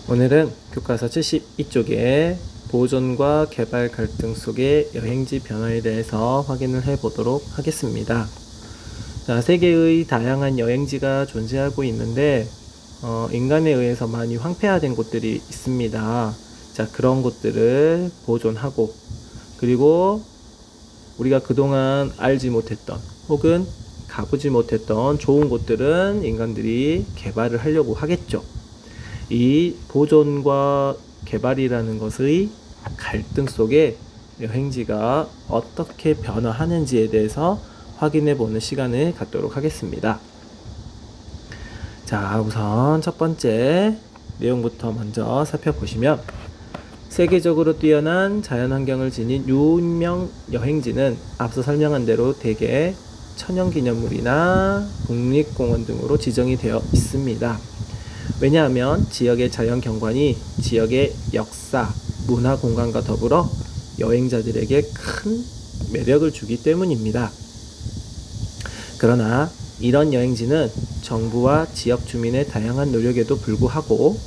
오늘은 교과서 72쪽에 보존과 개발 갈등 속의 여행지 변화에 대해서 확인을 해보도록 하겠습니다. 자, 세계의 다양한 여행지가 존재하고 있는데 인간에 의해서 많이 황폐화된 곳들이 있습니다. 자, 그런 곳들을 보존하고, 그리고 우리가 그동안 알지 못했던 혹은 가보지 못했던 좋은 곳들은 인간들이 개발을 하려고 하겠죠. 이 보존과 개발이라는 것의 갈등 속에 여행지가 어떻게 변화하는지에 대해서 확인해 보는 시간을 갖도록 하겠습니다. 자, 우선 첫 번째 내용부터 먼저 살펴보시면, 세계적으로 뛰어난 자연환경을 지닌 유명 여행지는 앞서 설명한 대로 대개 천연기념물이나 국립공원 등으로 지정이 되어 있습니다. 왜냐하면 지역의 자연경관이 지역의 역사, 문화 공간과 더불어 여행자들에게 큰 매력을 주기 때문입니다. 그러나 이런 여행지는 정부와 지역 주민의 다양한 노력에도 불구하고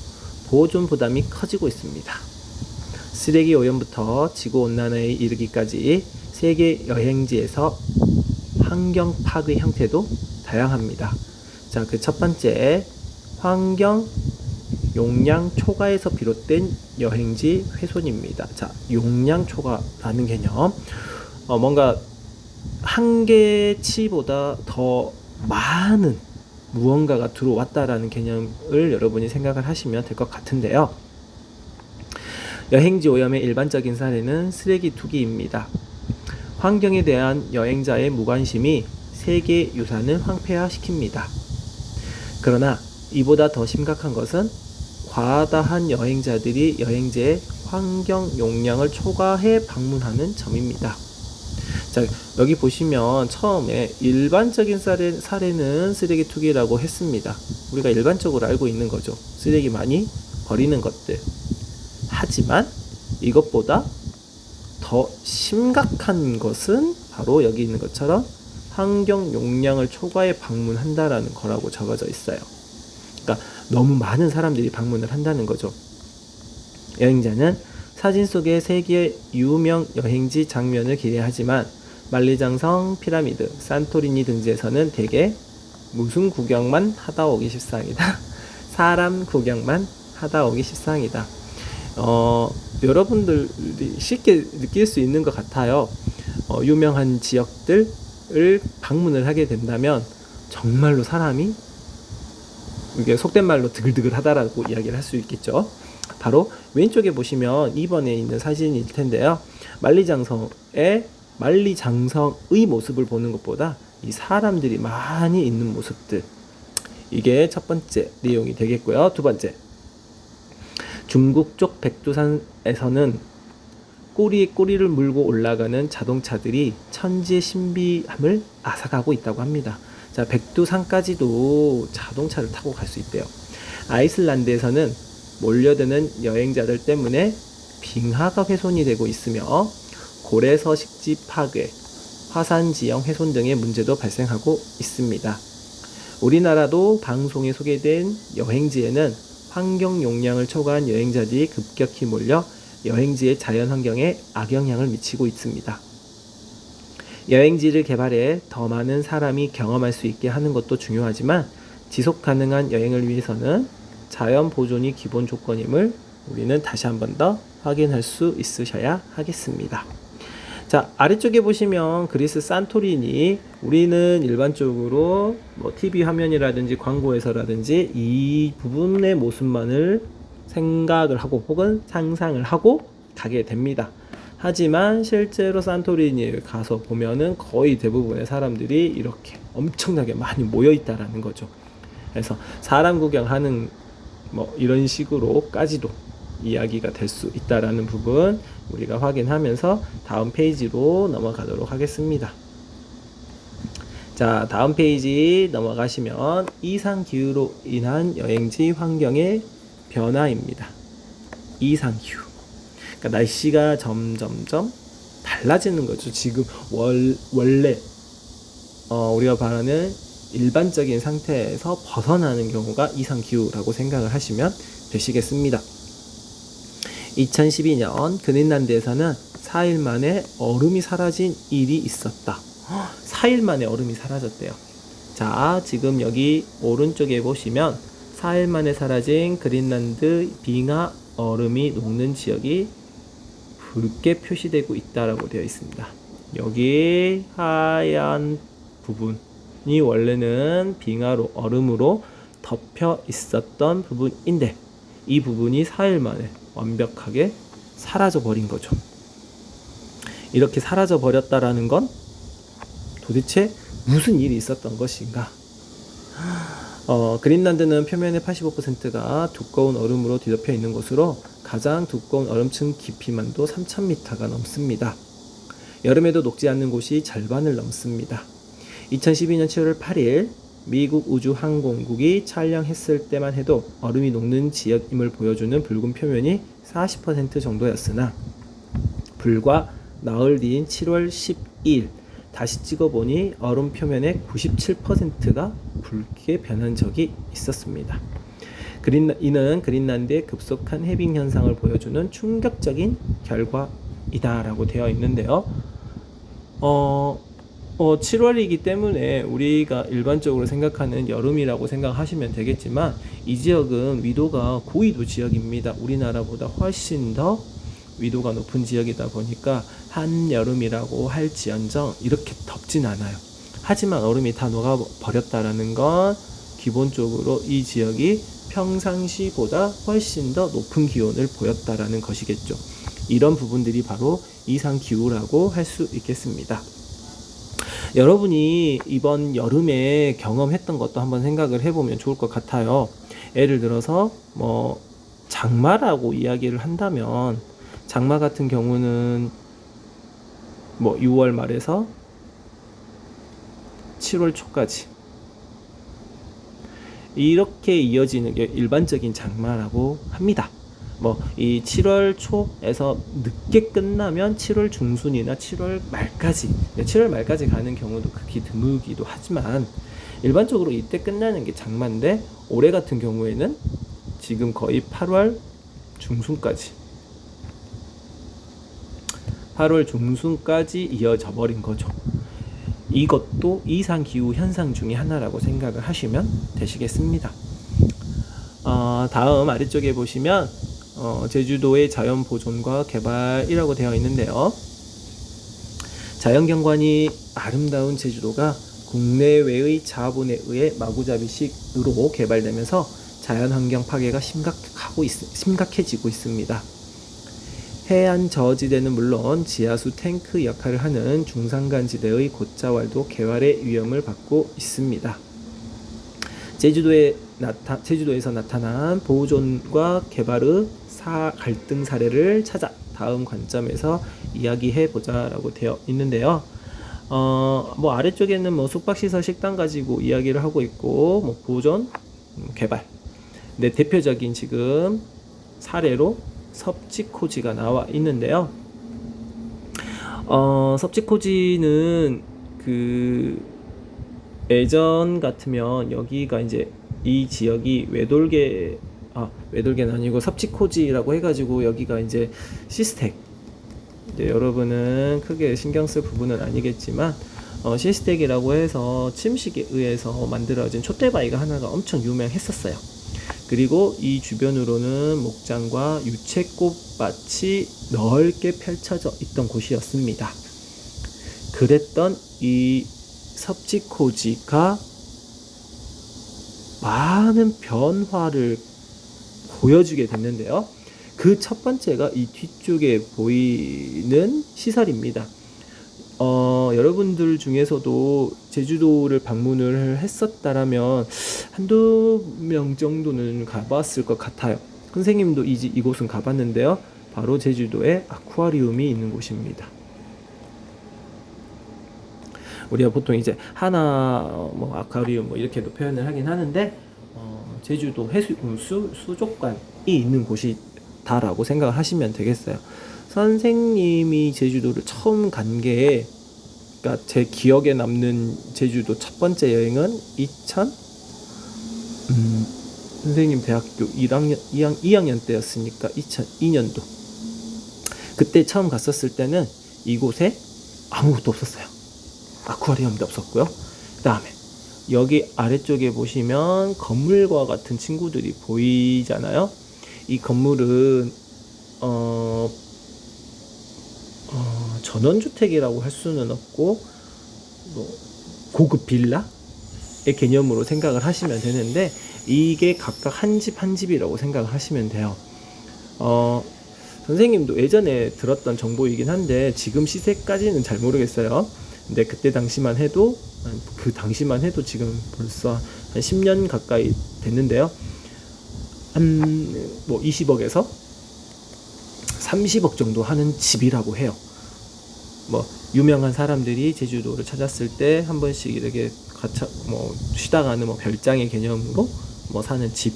보존 부담이 커지고 있습니다. 쓰레기 오염부터 지구온난화에 이르기까지 세계 여행지에서 환경 파괴 형태도 다양합니다. 자, 그 첫 번째, 환경 용량 초과에서 비롯된 여행지 훼손입니다. 자, 용량 초과라는 개념, 뭔가 한계치보다 더 많은 무언가가 들어왔다라는 개념을 여러분이 생각을 하시면 될 것 같은데요. 여행지 오염의 일반적인 사례는 쓰레기 투기입니다. 환경에 대한 여행자의 무관심이 세계유산을 황폐화시킵니다. 그러나 이보다 더 심각한 것은 과다한 여행자들이 여행지의 환경 용량을 초과해 방문하는 점입니다. 자, 여기 보시면 처음에 일반적인 사례는 쓰레기 투기라고 했습니다. 우리가 일반적으로 알고 있는 거죠. 쓰레기 많이 버리는 것들. 하지만 이것보다 더 심각한 것은 바로 여기 있는 것처럼 환경 용량을 초과해 방문한다라는 거라고 적어져 있어요. 그러니까 너무 많은 사람들이 방문을 한다는 거죠. 여행자는 사진 속의 세계 유명 여행지 장면을 기대하지만 만리장성, 피라미드, 산토리니 등지에서는 대개 무슨 구경만 하다 오기 십상이다. 사람 구경만 하다 오기 십상이다. 여러분들이 쉽게 느낄 수 있는 것 같아요. 유명한 지역들을 방문을 하게 된다면 정말로 사람이, 이게 속된 말로 드글드글 하다라고 이야기를 할 수 있겠죠. 바로 왼쪽에 보시면 2번에 있는 사진일 텐데요. 만리장성의 모습을 보는 것보다 이 사람들이 많이 있는 모습들, 이게 첫 번째 내용이 되겠고요. 두 번째, 중국 쪽 백두산에서는 꼬리에 꼬리를 물고 올라가는 자동차들이 천지의 신비함을 앗아가고 있다고 합니다. 자, 백두산까지도 자동차를 타고 갈 수 있대요. 아이슬란드에서는 몰려드는 여행자들 때문에 빙하가 훼손이 되고 있으며 고래서식지 파괴, 화산지형 훼손 등의 문제도 발생하고 있습니다. 우리나라도 방송에 소개된 여행지에는 환경 용량을 초과한 여행자들이 급격히 몰려 여행지의 자연환경에 악영향을 미치고 있습니다. 여행지를 개발해 더 많은 사람이 경험할 수 있게 하는 것도 중요하지만 지속 가능한 여행을 위해서는 자연 보존이 기본 조건임을 우리는 다시 한 번 더 확인할 수 있으셔야 하겠습니다. 자, 아래쪽에 보시면 그리스 산토리니, 우리는 일반적으로 TV 화면이라든지 광고에서라든지 이 부분의 모습만을 생각을 하고 혹은 상상을 하고 가게 됩니다. 하지만 실제로 산토리니에 가서 보면은 거의 대부분의 사람들이 이렇게 엄청나게 많이 모여 있다라는 거죠. 그래서 사람 구경하는 이런 식으로까지도 이야기가 될 수 있다라는 부분 우리가 확인하면서 다음 페이지로 넘어가도록 하겠습니다. 자, 다음 페이지 넘어가시면 이상기후로 인한 여행지 환경의 변화입니다. 이상기후. 그러니까 날씨가 점점점 달라지는 거죠. 지금 원래 우리가 말하는 일반적인 상태에서 벗어나는 경우가 이상기후라고 생각을 하시면 되시겠습니다. 2012년 그린란드에서는 4일 만에 얼음이 사라진 일이 있었다. 4일 만에 얼음이 사라졌대요. 자, 지금 여기 오른쪽에 보시면 4일 만에 사라진 그린란드 빙하 얼음이 녹는 지역이 붉게 표시되고 있다라고 되어 있습니다. 여기 하얀 부분이 원래는 빙하로 얼음으로 덮여 있었던 부분인데 이 부분이 4일 만에 완벽하게 사라져 버린 거죠. 이렇게 사라져 버렸다라는 건 도대체 무슨 일이 있었던 것인가? 그린란드는 표면의 85%가 두꺼운 얼음으로 뒤덮여 있는 곳으로 가장 두꺼운 얼음층 깊이만도 3000m가 넘습니다. 여름에도 녹지 않는 곳이 절반을 넘습니다. 2012년 7월 8일 미국 우주항공국이 촬영했을 때만 해도 얼음이 녹는 지역임을 보여주는 붉은 표면이 40% 정도였으나 불과 나흘 뒤인 7월 12일 다시 찍어보니 얼음 표면의 97%가 붉게 변한 적이 있었습니다. 이는 그린란드의 급속한 해빙 현상을 보여주는 충격적인 결과이다라고 되어 있는데요. 7월이기 때문에 우리가 일반적으로 생각하는 여름이라고 생각하시면 되겠지만 이 지역은 위도가 고위도 지역입니다. 우리나라보다 훨씬 더 위도가 높은 지역이다 보니까 한여름이라고 할지언정 이렇게 덥진 않아요. 하지만 얼음이 다 녹아버렸다라는 건 기본적으로 이 지역이 평상시보다 훨씬 더 높은 기온을 보였다라는 것이겠죠. 이런 부분들이 바로 이상기후라고 할 수 있겠습니다. 여러분이 이번 여름에 경험했던 것도 한번 생각을 해보면 좋을 것 같아요. 예를 들어서 장마라고 이야기를 한다면 장마 같은 경우는 6월 말에서 7월 초까지 이렇게 이어지는 게 일반적인 장마라고 합니다. 이 7월 초에서 늦게 끝나면 7월 중순이나 7월 말까지 7월 말까지 가는 경우도 극히 드물기도 하지만 일반적으로 이때 끝나는 게 장마인데 올해 같은 경우에는 지금 거의 8월 중순까지 이어져 버린 거죠. 이것도 이상기후 현상 중에 하나라고 생각을 하시면 되시겠습니다. 다음 아래쪽에 보시면 제주도의 자연보존과 개발이라고 되어 있는데요. 자연경관이 아름다운 제주도가 국내외의 자본에 의해 마구잡이식으로 개발되면서 자연환경 파괴가 심각해지고 있습니다. 해안 저지대는 물론 지하수 탱크 역할을 하는 중산간지대의 곶자왈도 개발의 위험을 받고 있습니다. 제주도에서 나타난 보존과 개발의 갈등 사례를 찾아 다음 관점에서 이야기해 보자라고 되어 있는데요. 아래쪽에는 숙박시설 식당 가지고 이야기를 하고 있고 보존, 개발. 네, 대표적인 지금 사례로 섭지코지가 나와 있는데요. 섭지코지는 예전 같으면 여기가 이제 이 지역이 외돌개는 아니고 섭지코지라고 해가지고 여기가 이제 시스텍. 여러분은 크게 신경 쓸 부분은 아니겠지만 시스텍이라고 해서 침식에 의해서 만들어진 촛대바위가 하나가 엄청 유명했었어요. 그리고 이 주변으로는 목장과 유채꽃밭이 넓게 펼쳐져 있던 곳이었습니다. 그랬던 이 섭지코지가 많은 변화를 보여주게 됐는데요. 그 첫 번째가 이 뒤쪽에 보이는 시설입니다. 여러분들 중에서도 제주도를 방문을 했었다라면 한두 명 정도는 가봤을 것 같아요. 선생님도 이곳은 가봤는데요. 바로 제주도에 아쿠아리움이 있는 곳입니다. 우리가 보통 이제 하나 아쿠아리움 이렇게도 표현을 하긴 하는데 제주도 수족관이 있는 곳이다라고 생각을 하시면 되겠어요. 선생님이 제주도를 처음 간 게 그러니까 제 기억에 남는 제주도 첫 번째 여행은 선생님 대학교 2학년 때였으니까 2002년도. 그때 처음 갔었을 때는 이곳에 아무것도 없었어요. 아쿠아리움도 없었고요. 그 다음에 여기 아래쪽에 보시면 건물과 같은 친구들이 보이잖아요. 이 건물은 전원주택이라고 할 수는 없고 뭐 고급 빌라의 개념으로 생각을 하시면 되는데, 이게 각각 한 집 한 집이라고 생각을 하시면 돼요. 선생님도 예전에 들었던 정보이긴 한데 지금 시세까지는 잘 모르겠어요. 근데 그때 당시만 해도, 지금 벌써 한 10년 가까이 됐는데요. 한 뭐 20억에서 30억 정도 하는 집이라고 해요. 뭐 유명한 사람들이 제주도를 찾았을 때 한 번씩 이렇게 쉬다 가는 뭐 별장의 개념으로 뭐 사는 집.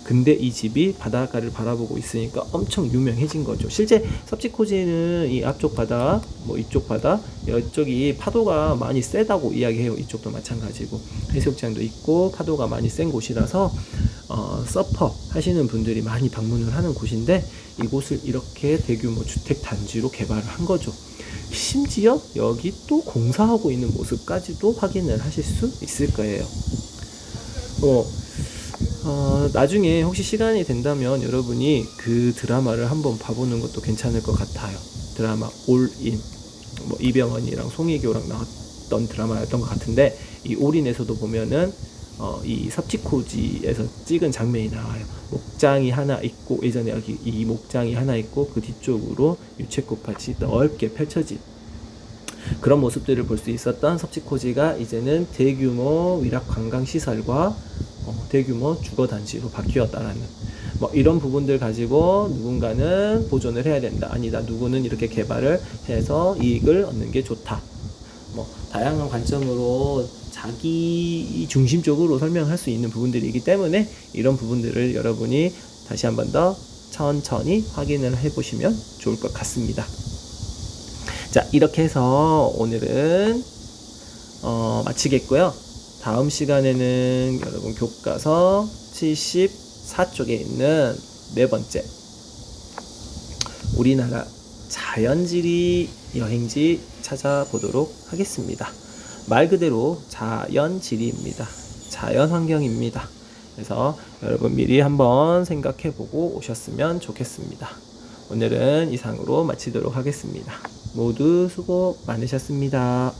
근데 이 집이 바닷가를 바라보고 있으니까 엄청 유명해진 거죠. 실제 섭지코지는 이 앞쪽 바다, 뭐 이쪽 바다, 이쪽이 파도가 많이 세다고 이야기해요. 이쪽도 마찬가지고 해수욕장도 있고 파도가 많이 센 곳이라서 서퍼 하시는 분들이 많이 방문을 하는 곳인데, 이곳을 이렇게 대규모 주택 단지로 개발을 한 거죠. 심지어 여기 또 공사하고 있는 모습까지도 확인을 하실 수 있을 거예요. 나중에 혹시 시간이 된다면 여러분이 그 드라마를 한번 봐보는 것도 괜찮을 것 같아요. 드라마 올인, 뭐 이병헌이랑 송혜교랑 나왔던 드라마였던 것 같은데, 이 올인에서도 보면은 이 섭지코지에서 찍은 장면이 나와요. 목장이 하나 있고, 예전에 여기 이 목장이 하나 있고 그 뒤쪽으로 유채꽃밭이 넓게 펼쳐진 그런 모습들을 볼 수 있었던 섭지코지가 이제는 대규모 위락 관광 시설과 대규모 주거 단지로 바뀌었다라는 뭐 이런 부분들 가지고 누군가는 보존을 해야 된다, 아니다 누구는 이렇게 개발을 해서 이익을 얻는 게 좋다, 뭐 다양한 관점으로 자기 중심적으로 설명할 수 있는 부분들이기 때문에 이런 부분들을 여러분이 다시 한 번 더 천천히 확인을 해보시면 좋을 것 같습니다. 자, 이렇게 해서 오늘은 마치겠고요. 다음 시간에는 여러분 교과서 74쪽에 있는 네 번째, 우리나라 자연지리 여행지 찾아보도록 하겠습니다. 말 그대로 자연지리입니다. 자연환경입니다. 그래서 여러분 미리 한번 생각해보고 오셨으면 좋겠습니다. 오늘은 이상으로 마치도록 하겠습니다. 모두 수고 많으셨습니다.